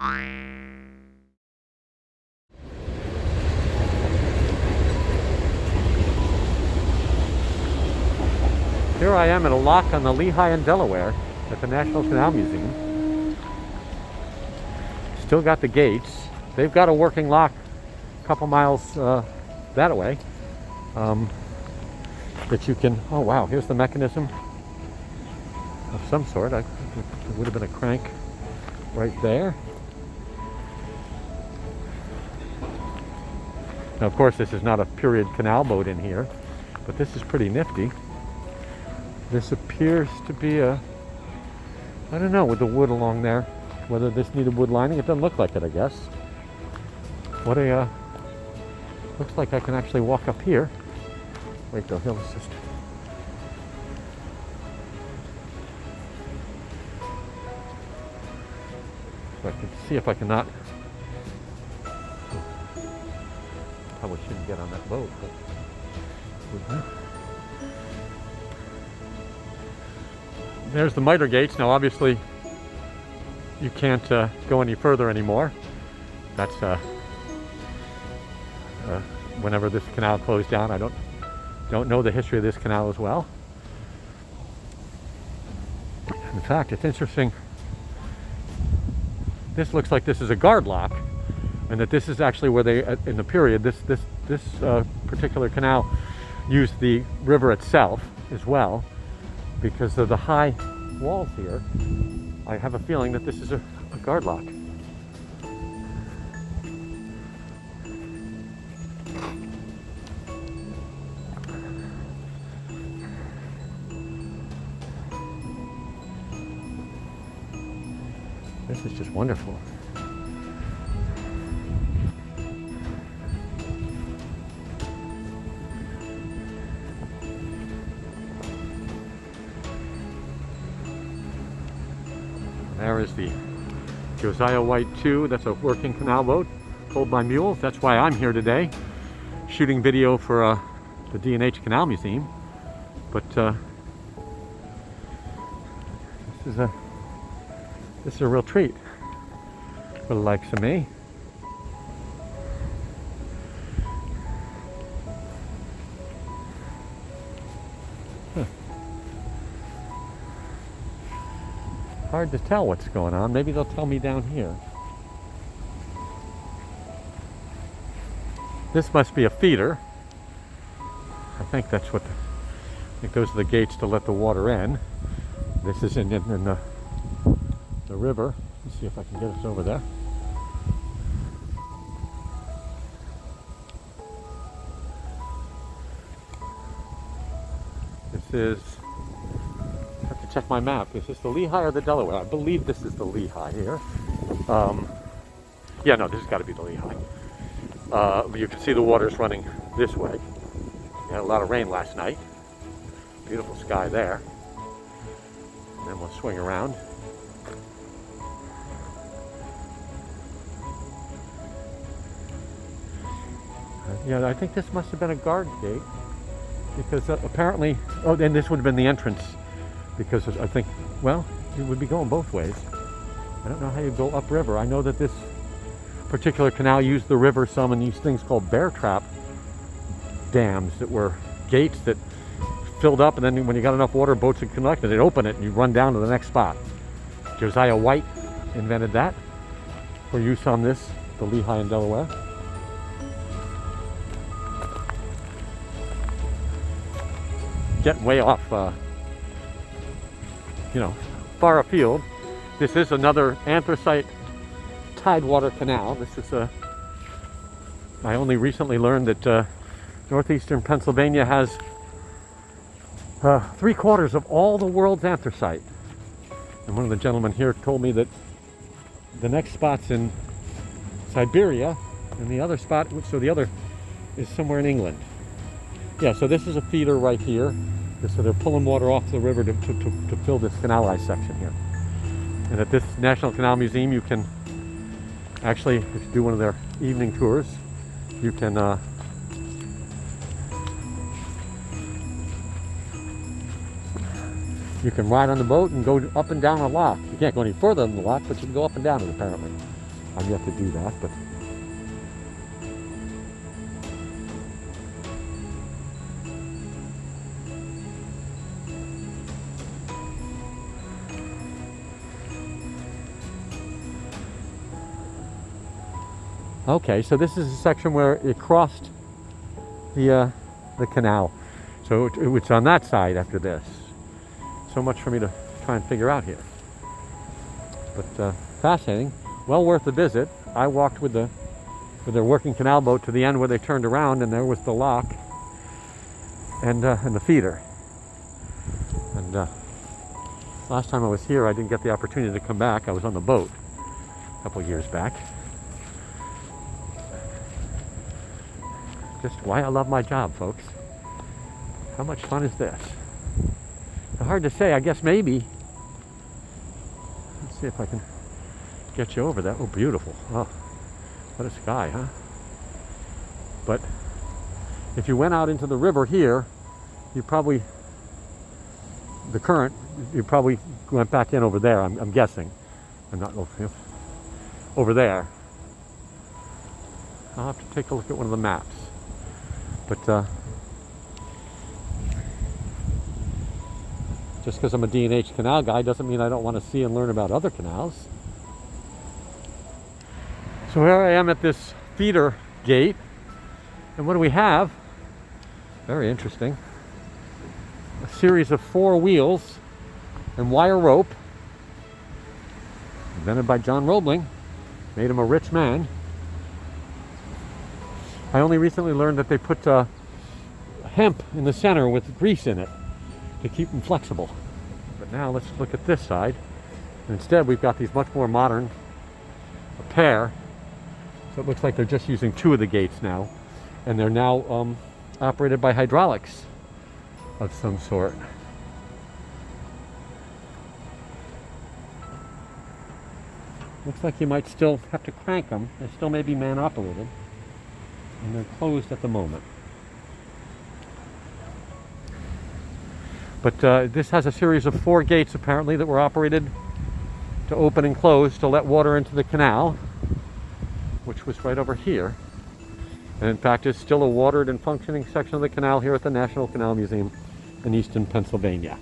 Here I am at a lock on the Lehigh in Delaware at the National Canal Museum. Still got the gates. They've got a working lock a couple miles that way that you can, oh wow, here's the mechanism of some sort. It would have been a crank right there. Now of course this is not a period canal boat in here, but this is pretty nifty. This appears to be a, I don't know, with the wood along there, whether this needed wood lining. It doesn't look like it, I guess. What a, looks like I can actually walk up here. Wait, though, hill assist. So I can see if I cannot. Probably shouldn't get on that boat, but. There's the miter gates. Now obviously you can't go any further anymore. That's whenever this canal closed down. I don't know the history of this canal as well. In fact, it's interesting. This looks like this is a guard lock, and that this is actually where they, in the period, this particular canal used the river itself as well. Because of the high walls here, I have a feeling that this is a guard lock. This is just wonderful. There is the Josiah White II. That's a working canal boat pulled by mules. That's why I'm here today, shooting video for the D&H Canal Museum. But this is a real treat for the likes of me. Hard to tell what's going on. Maybe they'll tell me down here. This must be a feeder. I think that's what I think those are the gates to let the water in. This is in the river. Let's see if I can get us over there. This is, I have to check my map. Is this the Lehigh or the Delaware? I believe this is the Lehigh here. Yeah, no, this has got to be the Lehigh. You can see the water's running this way. We had a lot of rain last night. Beautiful sky there. And then we'll swing around. Yeah, I think this must have been a guard gate, because apparently, oh, then this would have been the entrance, because I think, well, it would be going both ways. I don't know how you go upriver. I know that this particular canal used the river some in these things called bear trap dams that were gates that filled up, and then when you got enough water, boats would connect, and they'd open it and you'd run down to the next spot. Josiah White invented that for use on this, the Lehigh in Delaware. Getting way off, far afield. This is another anthracite tidewater canal. This is I only recently learned that northeastern Pennsylvania has 3/4 of all the world's anthracite. And one of the gentlemen here told me that the next spot's in Siberia, and the other spot, so the other is somewhere in England. Yeah, so this is a feeder right here. So they're pulling water off the river to fill this canalized section here. And at this National Canal Museum, you can actually, if you do one of their evening tours, you can ride on the boat and go up and down a lock. You can't go any further than the lock, but you can go up and down it apparently. I've yet to do that, but okay, so this is a section where it crossed the canal. So it's on that side after this. So much for me to try and figure out here. But fascinating, well worth the visit. I walked with their working canal boat to the end where they turned around, and there was the lock and the feeder. And last time I was here, I didn't get the opportunity to come back. I was on the boat a couple years back. Just why I love my job, folks. How much fun is this? Hard to say. I guess maybe. Let's see if I can get you over that. Oh, beautiful. Oh, what a sky, huh? But if you went out into the river here, you probably went back in over there. I'm guessing. I'm not over there. I'll have to take a look at one of the maps. But just because I'm a D&H canal guy doesn't mean I don't want to see and learn about other canals. So here I am at this feeder gate, and what do we have? Very interesting. A series of 4 wheels and wire rope, invented by John Roebling, made him a rich man. I only recently learned that they put hemp in the center with grease in it to keep them flexible. But now let's look at this side. And instead we've got these much more modern, a pair. So it looks like they're just using 2 of the gates now. And they're now operated by hydraulics of some sort. Looks like you might still have to crank them. They still may be man operated. And they're closed at the moment. But this has a series of 4 gates apparently that were operated to open and close to let water into the canal, which was right over here. And in fact is still a watered and functioning section of the canal here at the National Canal Museum in Easton, Pennsylvania.